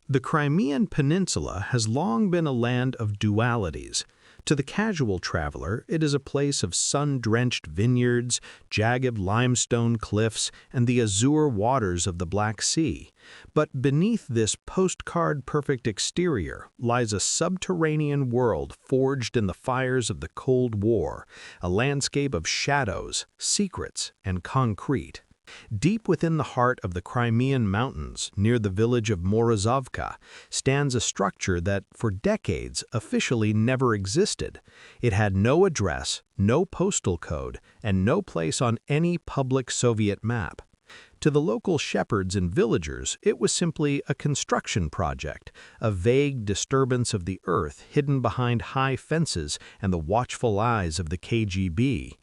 The Crimean Peninsula has long been a land of dualities. To the casual traveler, it is a place of sun-drenched vineyards, jagged limestone cliffs, and the azure waters of the Black Sea. But beneath this postcard-perfect exterior lies a subterranean world forged in the fires of the Cold War, a landscape of shadows, secrets, and concrete. Deep within the heart of the Crimean Mountains, near the village of Morozovka, stands a structure that, for decades, officially never existed. It had no address, no postal code, and no place on any public Soviet map. To the local shepherds and villagers, it was simply a construction project, a vague disturbance of the earth hidden behind high fences and the watchful eyes of the KGB.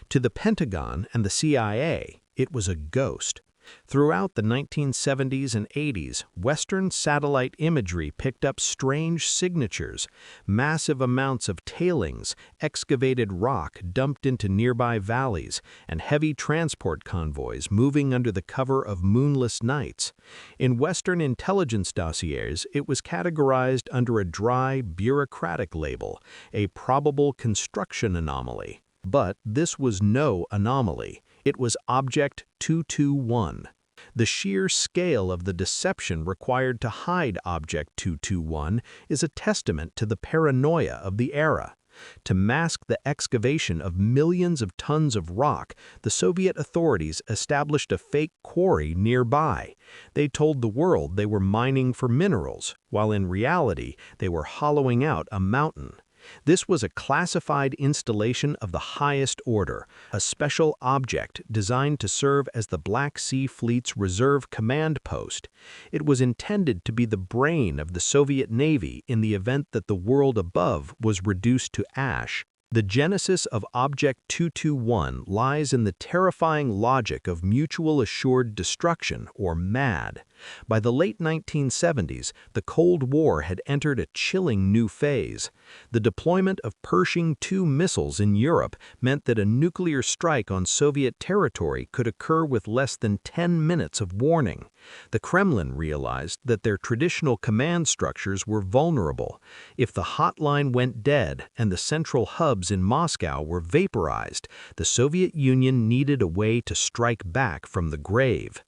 To the Pentagon and the CIA, it was a ghost. Throughout the 1970s and 80s, Western satellite imagery picked up strange signatures, massive amounts of tailings, excavated rock dumped into nearby valleys, and heavy transport convoys moving under the cover of moonless nights. In Western intelligence dossiers, it was categorized under a dry, bureaucratic label, a probable construction anomaly. But this was no anomaly. It was Object 221. The sheer scale of the deception required to hide Object 221 is a testament to the paranoia of the era. To mask the excavation of millions of tons of rock, the Soviet authorities established a fake quarry nearby. They told the world they were mining for minerals, while in reality they were hollowing out a mountain. This was a classified installation of the highest order, a special object designed to serve as the Black Sea Fleet's reserve command post. It was intended to be the brain of the Soviet Navy in the event that the world above was reduced to ash. The genesis of Object 221 lies in the terrifying logic of mutual assured destruction, or MAD. By the late 1970s, the Cold War had entered a chilling new phase. The deployment of Pershing II missiles in Europe meant that a nuclear strike on Soviet territory could occur with less than 10 minutes of warning. The Kremlin realized that their traditional command structures were vulnerable. If the hotline went dead and the central hubs in Moscow were vaporized, the Soviet Union needed a way to strike back from the grave.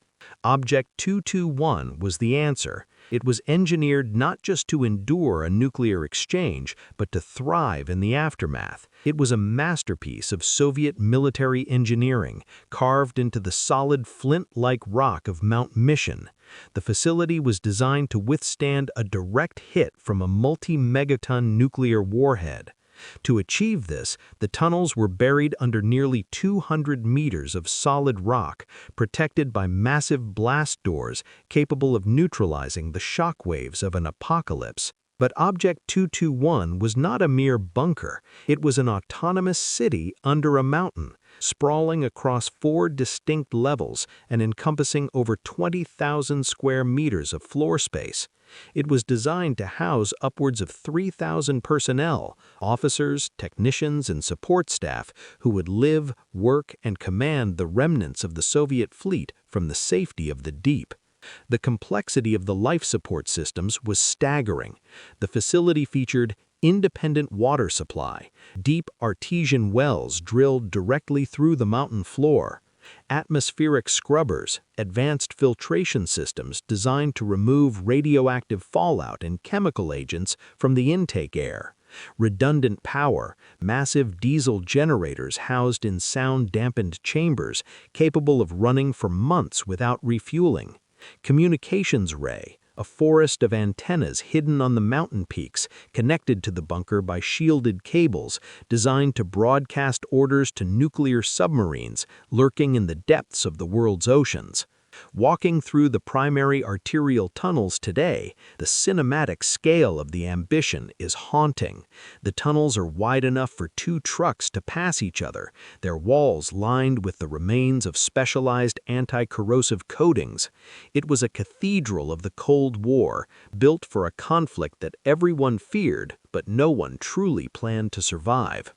Object 221 was the answer. It was engineered not just to endure a nuclear exchange, but to thrive in the aftermath. It was a masterpiece of Soviet military engineering, carved into the solid flint-like rock of Mount Mission. The facility was designed to withstand a direct hit from a multi-megaton nuclear warhead. To achieve this, the tunnels were buried under nearly 200 meters of solid rock, protected by massive blast doors capable of neutralizing the shock waves of an apocalypse. But Object 221 was not a mere bunker. It was an autonomous city under a mountain, sprawling across 4 distinct levels and encompassing over 20,000 square meters of floor space. It was designed to house upwards of 3,000 personnel, officers, technicians, and support staff who would live, work, and command the remnants of the Soviet fleet from the safety of the deep. The complexity of the life support systems was staggering. The facility featured independent water supply, deep artesian wells drilled directly through the mountain floor, atmospheric scrubbers, advanced filtration systems designed to remove radioactive fallout and chemical agents from the intake air, redundant power, massive diesel generators housed in sound-dampened chambers capable of running for months without refueling, communications array, a forest of antennas hidden on the mountain peaks, connected to the bunker by shielded cables designed to broadcast orders to nuclear submarines lurking in the depths of the world's oceans. Walking through the primary arterial tunnels today, the cinematic scale of the ambition is haunting. The tunnels are wide enough for 2 trucks to pass each other, their walls lined with the remains of specialized anti-corrosive coatings. It was a cathedral of the Cold War, built for a conflict that everyone feared, but no one truly planned to survive.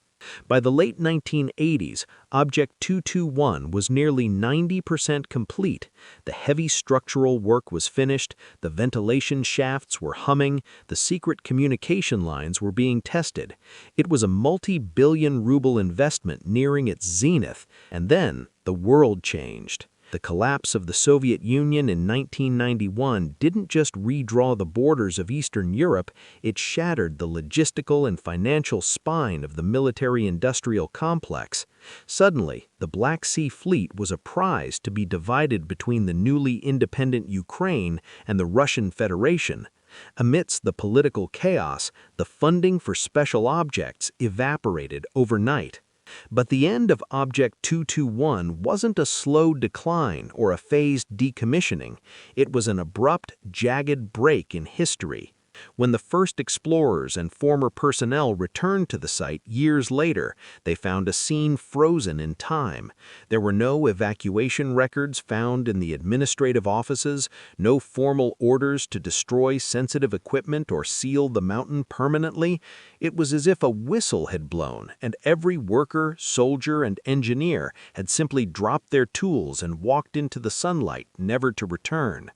By the late 1980s, Object 221 was nearly 90% complete. The heavy structural work was finished, the ventilation shafts were humming, the secret communication lines were being tested. It was a multi-billion ruble investment nearing its zenith, and then the world changed. The collapse of the Soviet Union in 1991 didn't just redraw the borders of Eastern Europe, it shattered the logistical and financial spine of the military-industrial complex. Suddenly, the Black Sea Fleet was a prize to be divided between the newly independent Ukraine and the Russian Federation. Amidst the political chaos, the funding for special objects evaporated overnight. But the end of Object 221 wasn't a slow decline or a phased decommissioning. It was an abrupt, jagged break in history. When the first explorers and former personnel returned to the site years later, they found a scene frozen in time. There were no evacuation records found in the administrative offices, no formal orders to destroy sensitive equipment or seal the mountain permanently. It was as if a whistle had blown, and every worker, soldier, and engineer had simply dropped their tools and walked into the sunlight, never to return.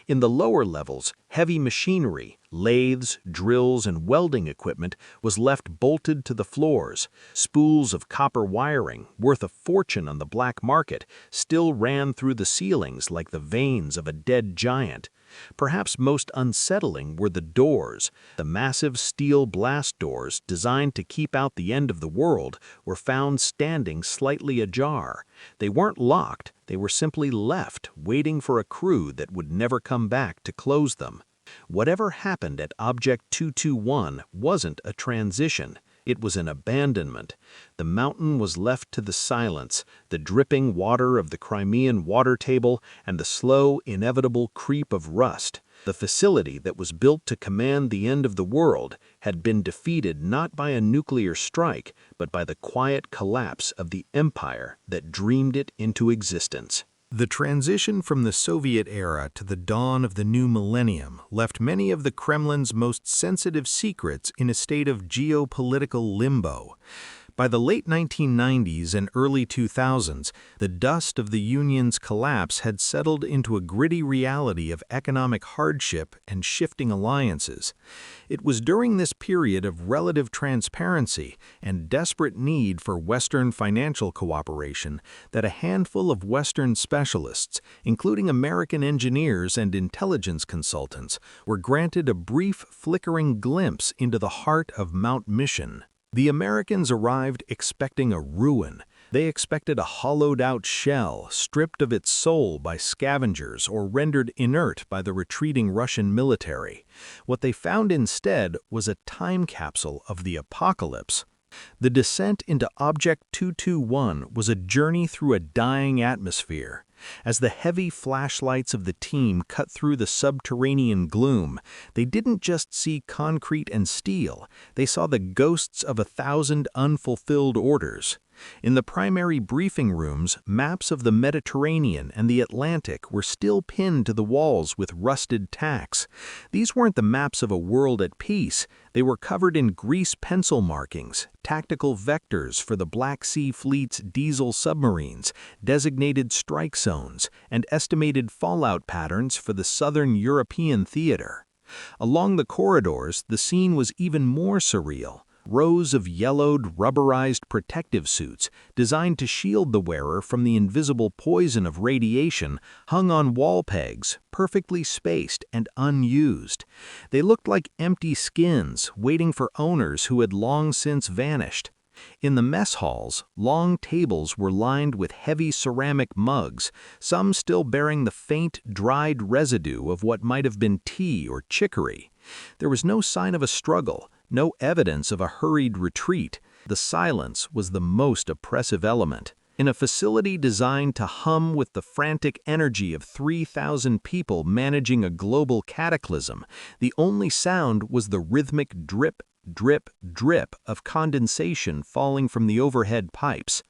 In the lower levels, heavy machinery, lathes, drills, and welding equipment was left bolted to the floors. Spools of copper wiring, worth a fortune on the black market, still ran through the ceilings like the veins of a dead giant. Perhaps most unsettling were the doors. The massive steel blast doors, designed to keep out the end of the world, were found standing slightly ajar. They weren't locked, they were simply left, waiting for a crew that would never come back to close them. Whatever happened at Object 221 wasn't a transition. It was an abandonment. The mountain was left to the silence, the dripping water of the Crimean water table, and the slow, inevitable creep of rust. The facility that was built to command the end of the world had been defeated not by a nuclear strike, but by the quiet collapse of the empire that dreamed it into existence. The transition from the Soviet era to the dawn of the new millennium left many of the Kremlin's most sensitive secrets in a state of geopolitical limbo. By the late 1990s and early 2000s, the dust of the Union's collapse had settled into a gritty reality of economic hardship and shifting alliances. It was during this period of relative transparency and desperate need for Western financial cooperation that a handful of Western specialists, including American engineers and intelligence consultants, were granted a brief, flickering glimpse into the heart of Mount Mission. The Americans arrived expecting a ruin. They expected a hollowed-out shell, stripped of its soul by scavengers or rendered inert by the retreating Russian military. What they found instead was a time capsule of the apocalypse. The descent into Object 221 was a journey through a dying atmosphere. As the heavy flashlights of the team cut through the subterranean gloom, they didn't just see concrete and steel, they saw the ghosts of 1,000 unfulfilled orders. In the primary briefing rooms, maps of the Mediterranean and the Atlantic were still pinned to the walls with rusted tacks. These weren't the maps of a world at peace. They were covered in grease pencil markings, tactical vectors for the Black Sea Fleet's diesel submarines, designated strike zones, and estimated fallout patterns for the southern European theater. Along the corridors, the scene was even more surreal. Rows of yellowed, rubberized protective suits, designed to shield the wearer from the invisible poison of radiation, hung on wall pegs, perfectly spaced and unused. They looked like empty skins, waiting for owners who had long since vanished. In the mess halls, long tables were lined with heavy ceramic mugs, some still bearing the faint, dried residue of what might have been tea or chicory. There was no sign of a struggle, no evidence of a hurried retreat. The silence was the most oppressive element. In a facility designed to hum with the frantic energy of 3,000 people managing a global cataclysm, the only sound was the rhythmic drip, drip, drip of condensation falling from the overhead pipes.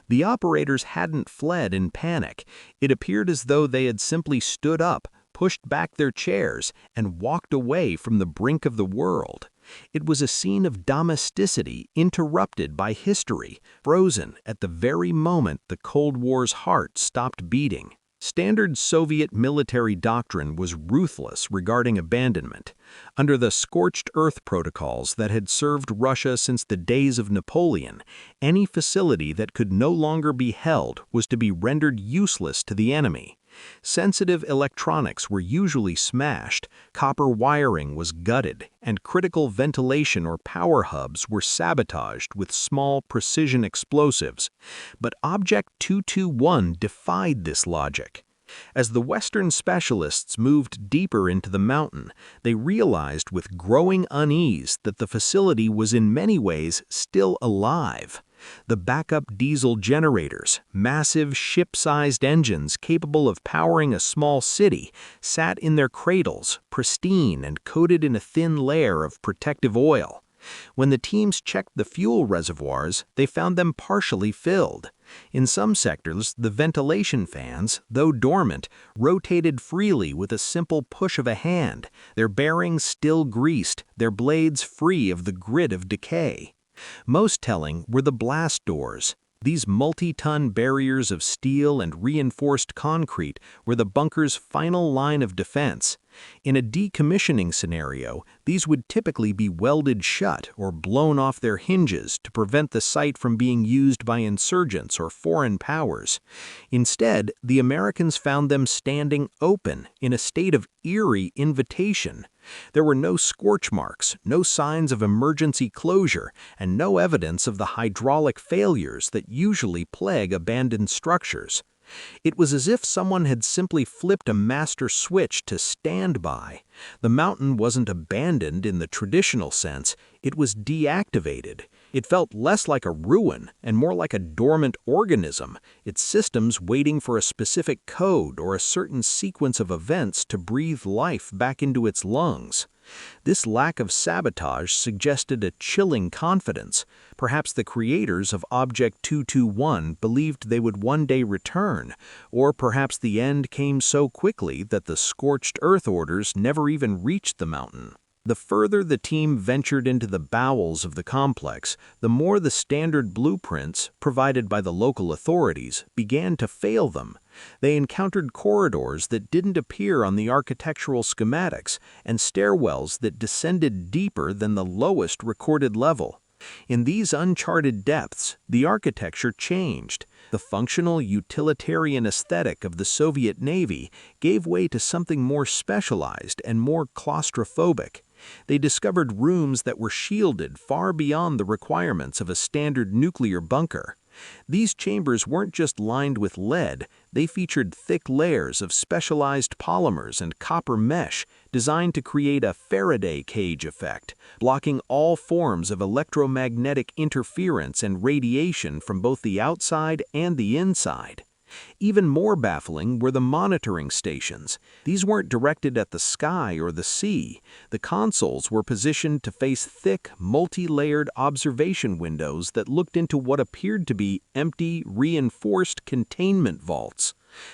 The operators hadn't fled in panic. It appeared as though they had simply stood up, pushed back their chairs, and walked away from the brink of the world. It was a scene of domesticity interrupted by history, frozen at the very moment the Cold War's heart stopped beating. Standard Soviet military doctrine was ruthless regarding abandonment. Under the scorched earth protocols that had served Russia since the days of Napoleon, any facility that could no longer be held was to be rendered useless to the enemy. Sensitive electronics were usually smashed, copper wiring was gutted, and critical ventilation or power hubs were sabotaged with small precision explosives. But Object 221 defied this logic. As the Western specialists moved deeper into the mountain, they realized with growing unease that the facility was in many ways still alive. The backup diesel generators, massive ship-sized engines capable of powering a small city, sat in their cradles, pristine and coated in a thin layer of protective oil. When the teams checked the fuel reservoirs, they found them partially filled. In some sectors, the ventilation fans, though dormant, rotated freely with a simple push of a hand, their bearings still greased, their blades free of the grit of decay. Most telling were the blast doors. These multi-ton barriers of steel and reinforced concrete were the bunker's final line of defense. In a decommissioning scenario, these would typically be welded shut or blown off their hinges to prevent the site from being used by insurgents or foreign powers. Instead, the Americans found them standing open in a state of eerie invitation. There were no scorch marks, no signs of emergency closure, and no evidence of the hydraulic failures that usually plague abandoned structures. It was as if someone had simply flipped a master switch to stand by. The mountain wasn't abandoned in the traditional sense, it was deactivated. It felt less like a ruin and more like a dormant organism, its systems waiting for a specific code or a certain sequence of events to breathe life back into its lungs. This lack of sabotage suggested a chilling confidence. Perhaps the creators of Object 221 believed they would one day return, or perhaps the end came so quickly that the scorched earth orders never even reached the mountain. The further the team ventured into the bowels of the complex, the more the standard blueprints, provided by the local authorities, began to fail them. They encountered corridors that didn't appear on the architectural schematics and stairwells that descended deeper than the lowest recorded level. In these uncharted depths, the architecture changed. The functional utilitarian aesthetic of the Soviet Navy gave way to something more specialized and more claustrophobic. They discovered rooms that were shielded far beyond the requirements of a standard nuclear bunker. These chambers weren't just lined with lead, they featured thick layers of specialized polymers and copper mesh designed to create a Faraday cage effect, blocking all forms of electromagnetic interference and radiation from both the outside and the inside. Even more baffling were the monitoring stations. These weren't directed at the sky or the sea. The consoles were positioned to face thick, multi-layered observation windows that looked into what appeared to be empty, reinforced containment vaults.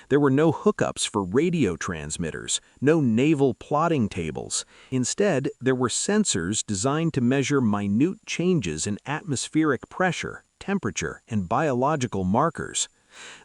There were no hookups for radio transmitters, no naval plotting tables. Instead, there were sensors designed to measure minute changes in atmospheric pressure, temperature, and biological markers.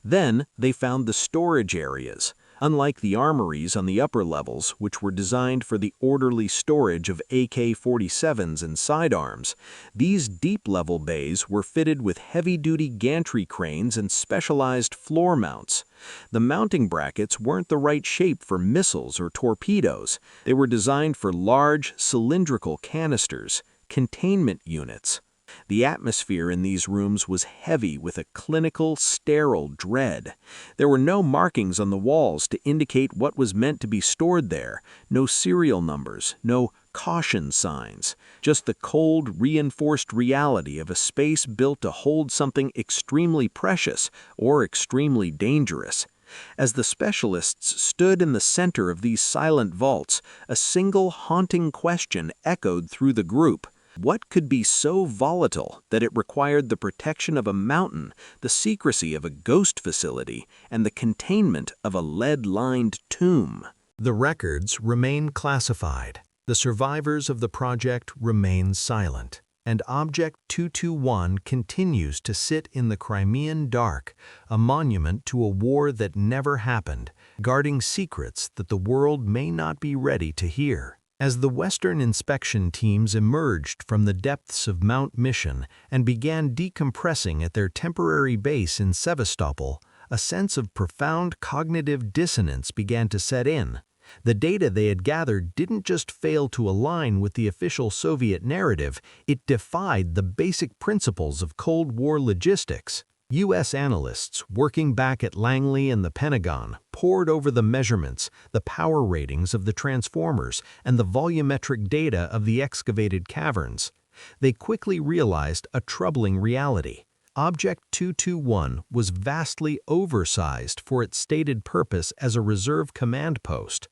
Then they found the storage areas. Unlike the armories on the upper levels, which were designed for the orderly storage of AK-47s and sidearms, these deep-level bays were fitted with heavy-duty gantry cranes and specialized floor mounts. The mounting brackets weren't the right shape for missiles or torpedoes. They were designed for large, cylindrical canisters, containment units. The atmosphere in these rooms was heavy with a clinical, sterile dread. There were no markings on the walls to indicate what was meant to be stored there, no serial numbers, no caution signs, just the cold, reinforced reality of a space built to hold something extremely precious or extremely dangerous. As the specialists stood in the center of these silent vaults, a single haunting question echoed through the group. What could be so volatile that it required the protection of a mountain, the secrecy of a ghost facility, and the containment of a lead-lined tomb? The records remain classified. The survivors of the project remain silent, and Object 221 continues to sit in the Crimean dark, a monument to a war that never happened, guarding secrets that the world may not be ready to hear. As the Western inspection teams emerged from the depths of Mount Mission and began decompressing at their temporary base in Sevastopol, a sense of profound cognitive dissonance began to set in. The data they had gathered didn't just fail to align with the official Soviet narrative, it defied the basic principles of Cold War logistics. U.S. analysts working back at Langley and the Pentagon pored over the measurements, the power ratings of the transformers, and the volumetric data of the excavated caverns. They quickly realized a troubling reality. Object 221 was vastly oversized for its stated purpose as a reserve command post.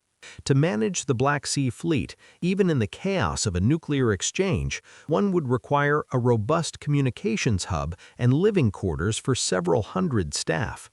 To manage the Black Sea Fleet, even in the chaos of a nuclear exchange, one would require a robust communications hub and living quarters for several hundred staff.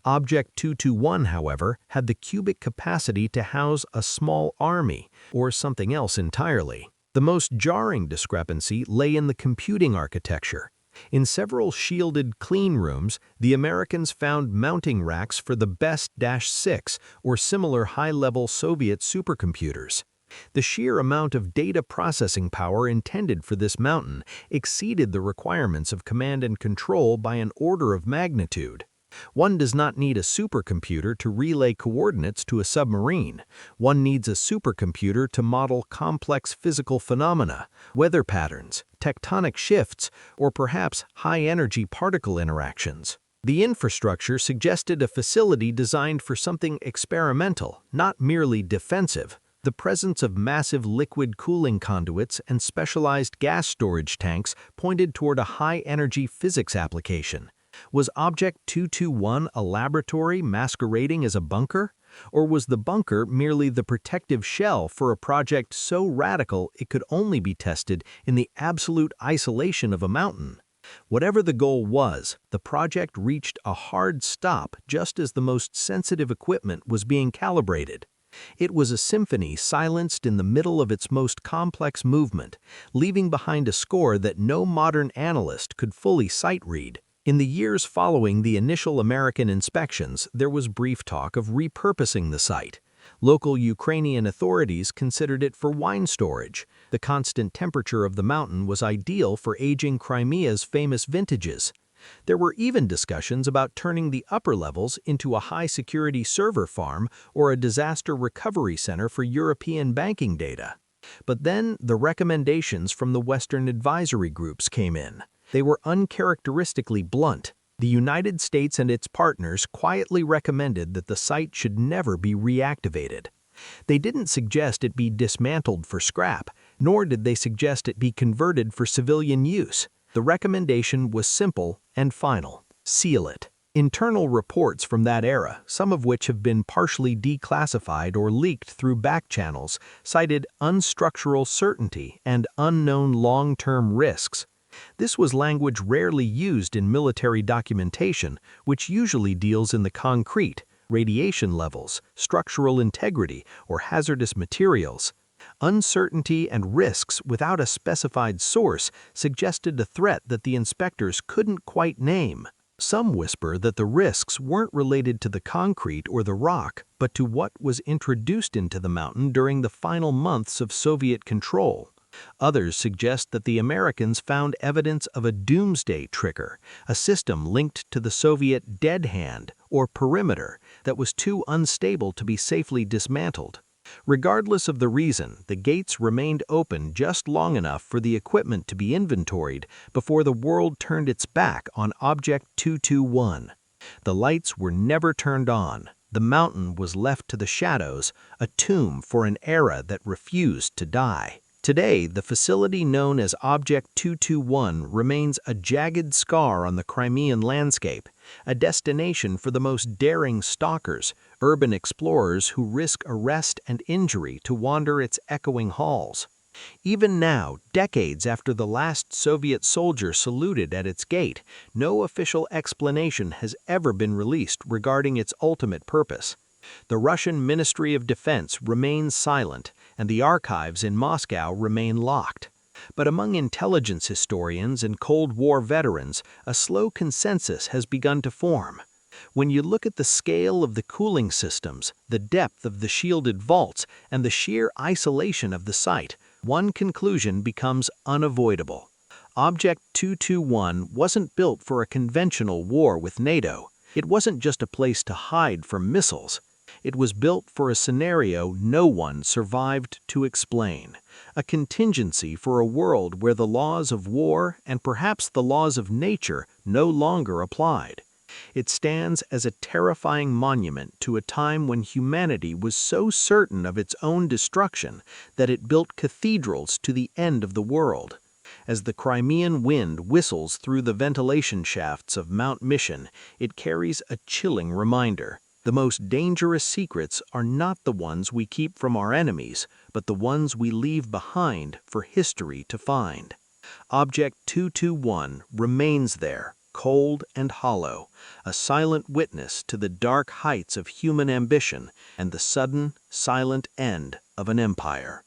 Object 221, however, had the cubic capacity to house a small army, or something else entirely. The most jarring discrepancy lay in the computing architecture. In several shielded clean rooms, the Americans found mounting racks for the BEST-6 or similar high-level Soviet supercomputers. The sheer amount of data processing power intended for this mountain exceeded the requirements of command and control by an order of magnitude. One does not need a supercomputer to relay coordinates to a submarine. One needs a supercomputer to model complex physical phenomena, weather patterns, tectonic shifts, or perhaps high-energy particle interactions. The infrastructure suggested a facility designed for something experimental, not merely defensive. The presence of massive liquid cooling conduits and specialized gas storage tanks pointed toward a high-energy physics application. Was Object 221 a laboratory masquerading as a bunker? Or was the bunker merely the protective shell for a project so radical it could only be tested in the absolute isolation of a mountain? Whatever the goal was, the project reached a hard stop just as the most sensitive equipment was being calibrated. It was a symphony silenced in the middle of its most complex movement, leaving behind a score that no modern analyst could fully sight read. In the years following the initial American inspections, there was brief talk of repurposing the site. Local Ukrainian authorities considered it for wine storage. The constant temperature of the mountain was ideal for aging Crimea's famous vintages. There were even discussions about turning the upper levels into a high-security server farm or a disaster recovery center for European banking data. But then the recommendations from the Western advisory groups came in. They were uncharacteristically blunt. The United States and its partners quietly recommended that the site should never be reactivated. They didn't suggest it be dismantled for scrap, nor did they suggest it be converted for civilian use. The recommendation was simple and final: seal it. Internal reports from that era, some of which have been partially declassified or leaked through back channels, cited unstructural certainty and unknown long-term risks. This was language rarely used in military documentation, which usually deals in the concrete, radiation levels, structural integrity, or hazardous materials. Uncertainty and risks without a specified source suggested a threat that the inspectors couldn't quite name. Some whisper that the risks weren't related to the concrete or the rock, but to what was introduced into the mountain during the final months of Soviet control. Others suggest that the Americans found evidence of a doomsday trigger, a system linked to the Soviet dead hand or perimeter that was too unstable to be safely dismantled. Regardless of the reason, the gates remained open just long enough for the equipment to be inventoried before the world turned its back on Object 221. The lights were never turned on. The mountain was left to the shadows, a tomb for an era that refused to die. Today, the facility known as Object 221 remains a jagged scar on the Crimean landscape, a destination for the most daring stalkers, urban explorers who risk arrest and injury to wander its echoing halls. Even now, decades after the last Soviet soldier saluted at its gate, no official explanation has ever been released regarding its ultimate purpose. The Russian Ministry of Defense remains silent, and the archives in Moscow remain locked. But among intelligence historians and Cold War veterans, a slow consensus has begun to form. When you look at the scale of the cooling systems, the depth of the shielded vaults, and the sheer isolation of the site, one conclusion becomes unavoidable. Object 221 wasn't built for a conventional war with NATO. It wasn't just a place to hide from missiles. It was built for a scenario no one survived to explain, a contingency for a world where the laws of war and perhaps the laws of nature no longer applied. It stands as a terrifying monument to a time when humanity was so certain of its own destruction that it built cathedrals to the end of the world. As the Crimean wind whistles through the ventilation shafts of Mount Mission, it carries a chilling reminder. The most dangerous secrets are not the ones we keep from our enemies, but the ones we leave behind for history to find. Object 221 remains there, cold and hollow, a silent witness to the dark heights of human ambition and the sudden, silent end of an empire.